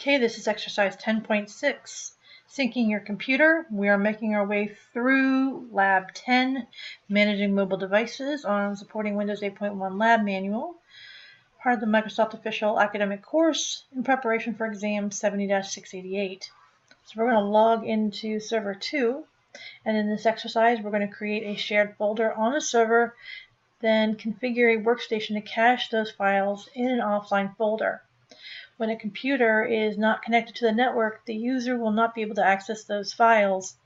Okay, this is exercise 10.6, syncing your computer. We are making our way through Lab 10, managing mobile devices on supporting Windows 8.1 Lab Manual, part of the Microsoft official academic course in preparation for exam 70-688. So we're going to log into server 2, and in this exercise we're going to create a shared folder on a server, then configure a workstation to cache those files in an offline folder. When a computer is not connected to the network, the user will not be able to access those files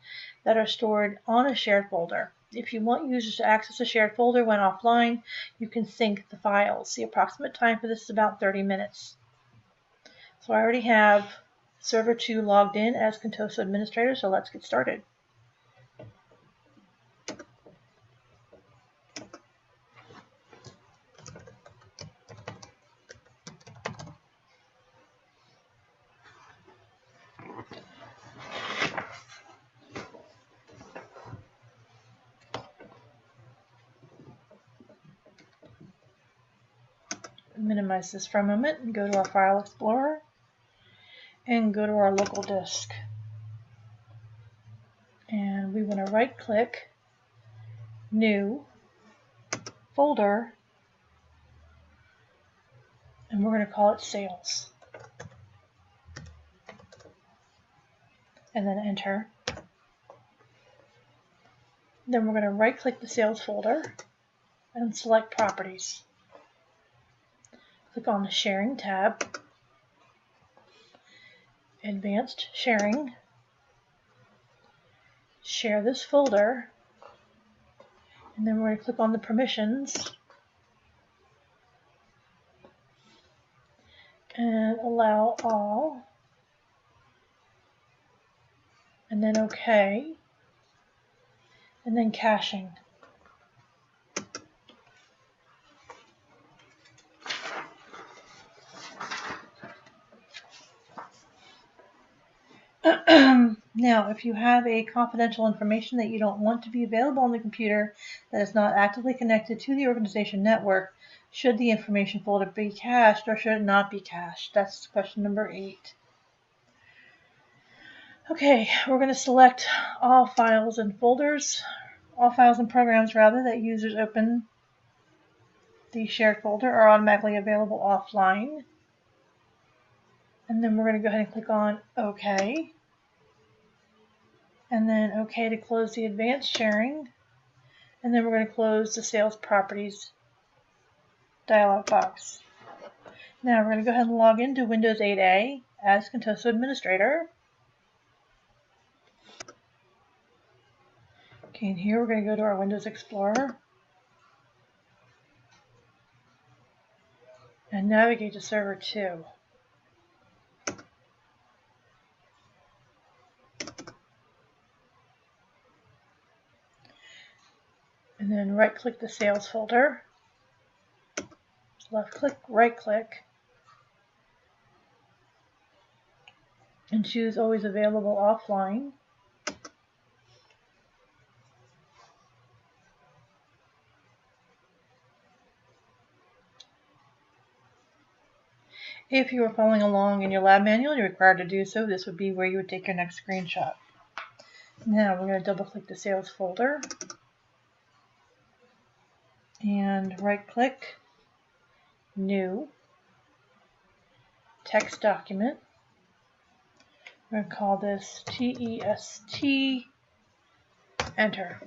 that are stored on a shared folder. If you want users to access a shared folder when offline, you can sync the files. The approximate time for this is about 30 minutes. So I already have server 2 logged in as Contoso administrator, so let's get started. Minimize this for a moment and go to our File Explorer and go to our local disk. And we want to right click, New, Folder, and we're going to call it Sales. And then enter. Then we're going to right click the Sales folder and select Properties. Click on the Sharing tab, Advanced Sharing, share this folder, and then we're going to click on the Permissions and allow all, and then OK, and then caching. Now, if you have a confidential information that you don't want to be available on the computer that is not actively connected to the organization network, should the information folder be cached or should it not be cached? That's question number 8. Okay, we're going to select all files and programs rather that users open the shared folder are automatically available offline. And then we're going to go ahead and click on OK. And then OK to close the advanced sharing. And then we're going to close the Sales Properties dialog box. Now we're going to go ahead and log into Windows 8A as Contoso administrator. Okay, and here we're going to go to our Windows Explorer and navigate to server 2. And then right click the Sales folder, left click, right click, and choose Always Available Offline. If you are following along in your lab manual, you're required to do so. This would be where you would take your next screenshot. Now we're going to double click the Sales folder and right click, New, Text Document. We're going to call this TEST, enter.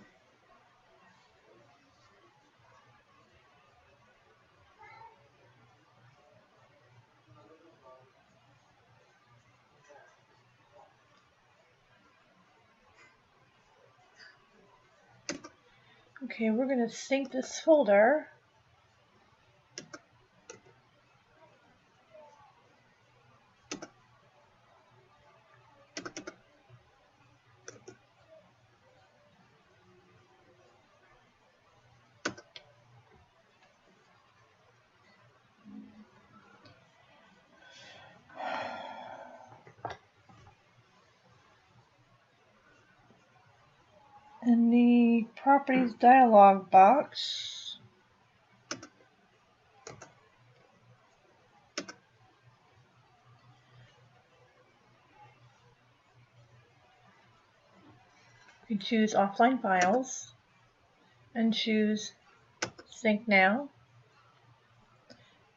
Okay, we're going to sync this folder. In the Properties dialog box, You choose Offline Files and choose Sync Now,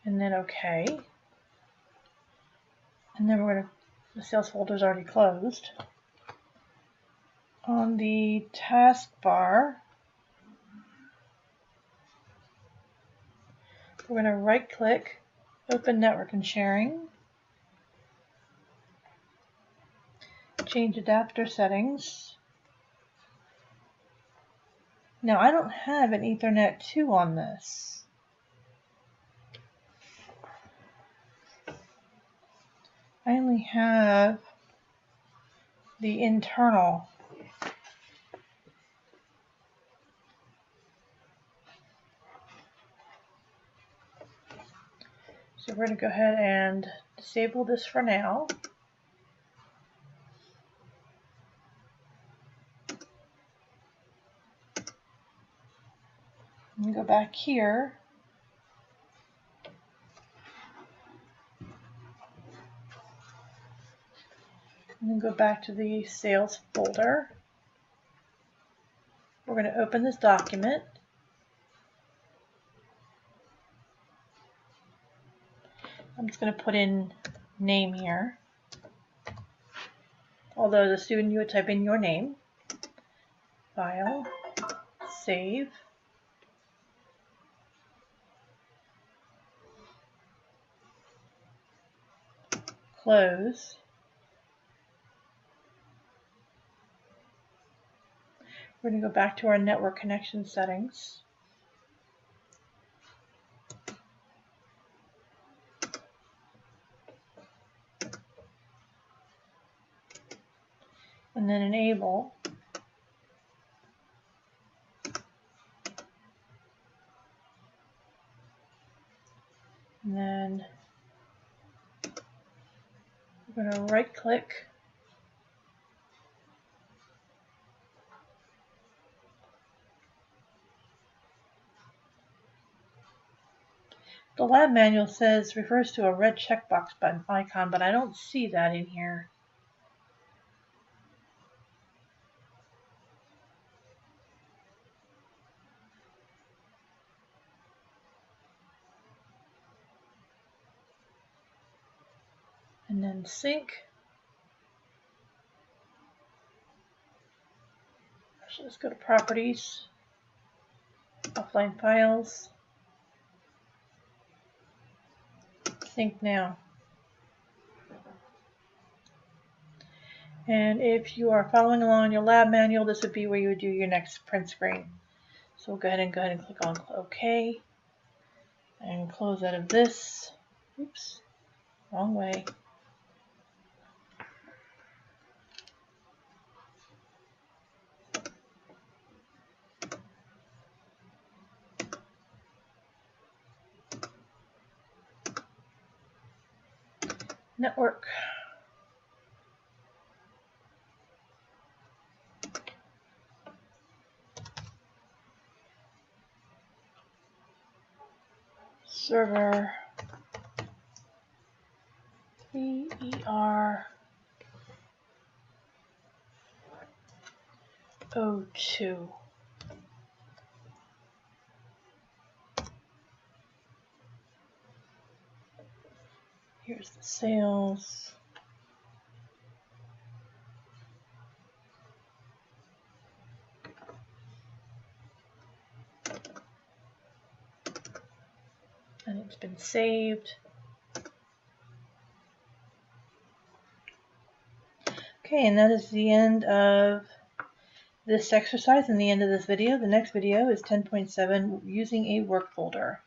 and then OK. And then the sales folder is already closed. On the taskbar, we're going to right-click, open Network and Sharing, change adapter settings. Now I don't have an Ethernet 2 on this. I only have the internal. So we're going to go ahead and disable this for now. And go back here. And then go back to the sales folder. We're going to open this document. I'm just going to put in name here. Although as a student you would type in your name. File, save. Close. We're going to go back to our network connection settings. And then enable. And then we're going to right click. The lab manual refers to a red checkbox button icon, but I don't see that in here. And then sync. So let's go to Properties, Offline Files, Sync Now. And if you are following along in your lab manual, this would be where you would do your next print screen. So we'll go ahead and click on OK and close out of this. Oops, wrong way. Network. Server. VER02. Here's the sales. And it's been saved. Okay, and that is the end of this exercise and the end of this video. The next video is 10.7, using a work folder.